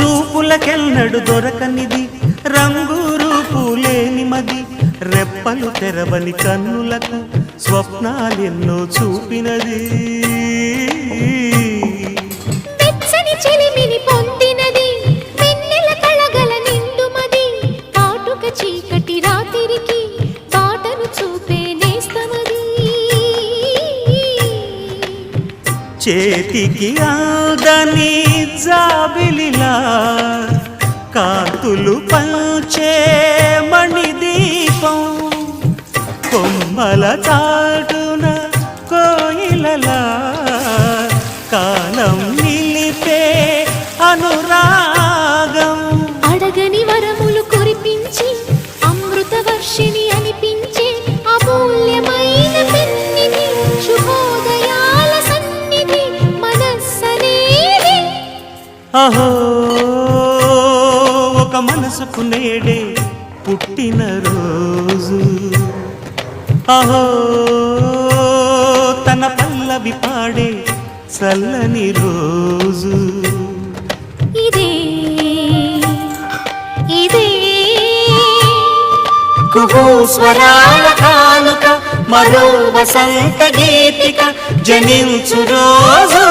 చూపులకెన్నడు దొరకనిది రంగు రూపు లేని మది రెప్పలు తెరవని కన్నులకు స్వప్నాలెన్నో చూపినది వెచ్చని చెలిమిని పొందినది వెన్నెల కళగల నిండుమది కాటుక చీకటి రాత్రికి బాటను చూపే నేస్తమది చేతికి ఆదని జాబిలిలా కాంతులు పంచే మణిదీపం కొమ్మల చాటున కోయిలలా కాలం నిలిపే అనురాగం అడగని వరములు కురిపించి అమృత వర్షిణి అనిపించే అమూల్యమైన పెన్నిధి శుభోదయాల సన్నిధి మనస్సనేది అహో ఒక మనసుకు నేడే పుట్టిన రోజు అహో తన పల్లవి పాడే చల్లని రోజు ఇదే ఇదే కుహూ స్వరాల కానుక మరో వసంత గీతిక జనించు రోజు